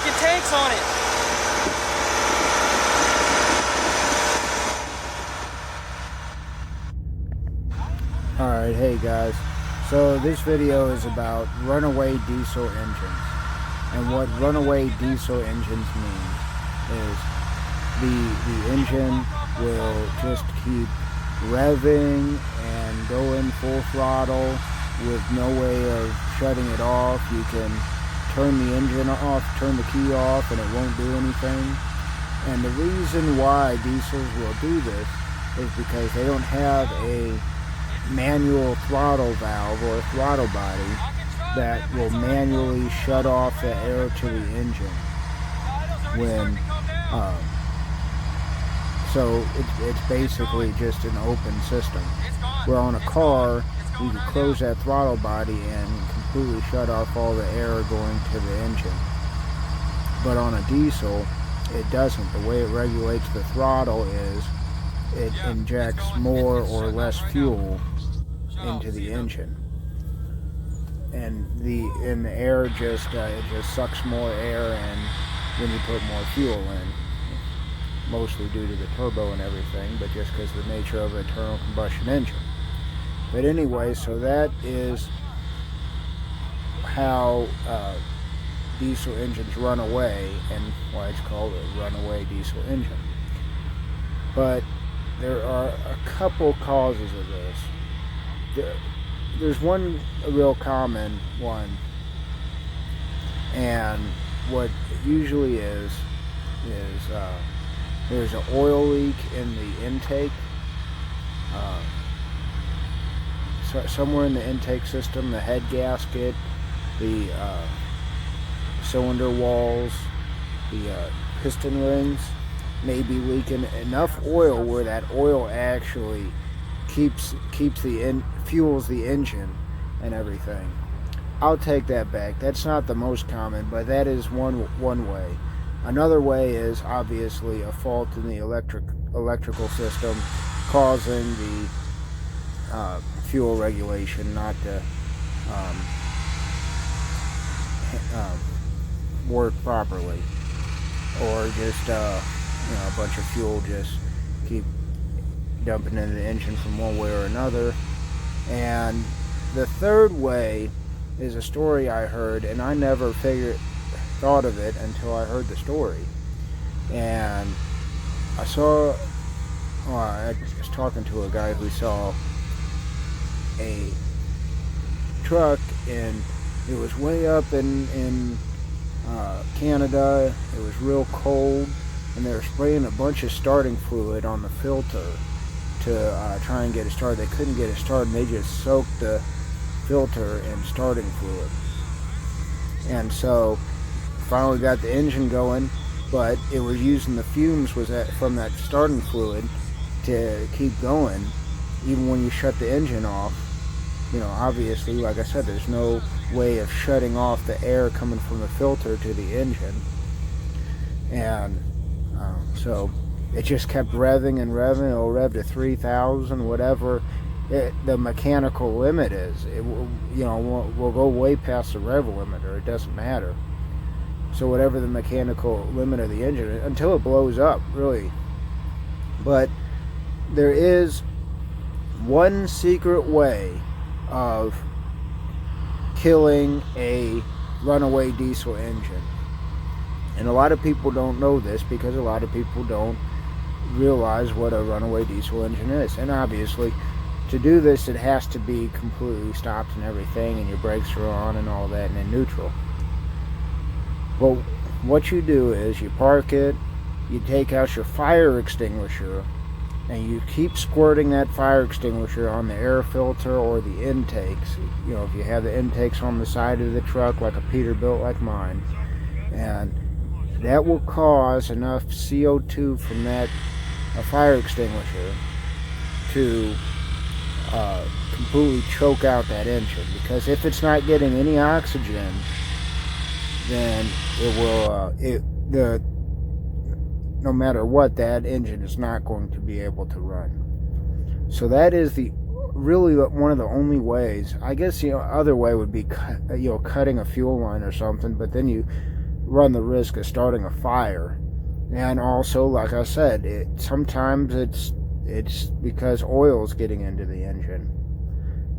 fucking tanks on it. Alright, hey guys. So this video is about runaway diesel engines. And what runaway diesel engines mean is the engine will just keep revving and going full throttle with no way of shutting it off. You can turn the engine off, turn the key off, and it won't do anything. And the reason why diesels will do this is because they don't have a manual throttle valve or throttle body that will manually shut off the air to the engine when so it's basically just an open system, where on a car you can close that throttle body and completely shut off all the air going to the engine. But on a diesel it doesn't. The way it regulates the throttle is it injects more or less fuel into the engine, and the air just it just sucks more air in when you put more fuel in, mostly due to the turbo and everything, but just because of the nature of an internal combustion engine. But anyway, so that is how diesel engines run away, and why it's called a runaway diesel engine. But there are a couple causes of this. There's one real common one, and what it usually is there's an oil leak in the intake. So somewhere in the intake system, the head gasket, the cylinder walls, the piston rings may be leaking enough oil where that oil actually fuels the engine and everything. I'll take that back. That's not the most common, but that is one way. Another way is obviously a fault in the electrical system causing the fuel regulation not to work properly, or just a bunch of fuel just keep dumping into the engine from one way or another. And the third way is a story I heard, and I never thought of it until I heard the story. And I was talking to a guy who saw a truck, and it was way up in Canada. It was real cold, and they were spraying a bunch of starting fluid on the filter to try and get it started. They couldn't get it started, and they just soaked the filter in starting fluid. And so finally got the engine going, but it was using the fumes from that starting fluid to keep going even when you shut the engine off. Obviously, like I said, there's no way of shutting off the air coming from the filter to the engine. And so it just kept revving and revving. It'll rev to 3,000, whatever the mechanical limit is. It will go way past the rev limiter. It doesn't matter. So whatever the mechanical limit of the engine, until it blows up, really. But there is one secret way of killing a runaway diesel engine. And a lot of people don't know this because a lot of people don't realize what a runaway diesel engine is. And obviously, to do this, it has to be completely stopped and everything, and your brakes are on and all that, and in neutral. Well, what you do is you park it, you take out your fire extinguisher, and you keep squirting that fire extinguisher on the air filter or the intakes. If you have the intakes on the side of the truck, like a Peterbilt like mine, and that will cause enough CO2 from that fire extinguisher to completely choke out that engine. Because if it's not getting any oxygen, then it will no matter what, that engine is not going to be able to run. So that is really one of the only ways. I guess other way would be cutting a fuel line or something, but then you run the risk of starting a fire. And also, like I said, sometimes it's because oil is getting into the engine.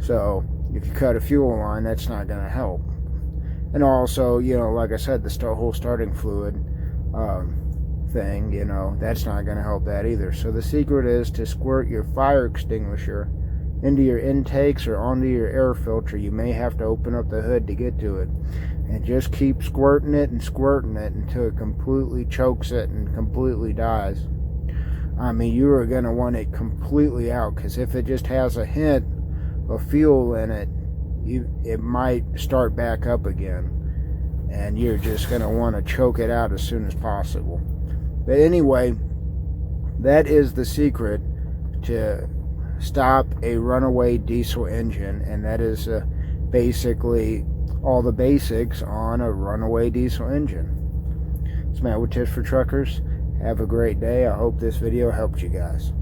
So if you cut a fuel line, that's not going to help. And also, like I said, the whole starting fluid thing, that's not going to help that either. So the secret is to squirt your fire extinguisher into your intakes or onto your air filter. You may have to open up the hood to get to it. And just keep squirting it until it completely chokes it and completely dies. I mean, you are going to want it completely out, because if it just has a hint of fuel in it, it might start back up again. And you're just going to want to choke it out as soon as possible. But anyway, that is the secret to stop a runaway diesel engine. And that is basically all the basics on a runaway diesel engine. It's Matt with Tips for Truckers. Have a great day. I hope this video helped you guys.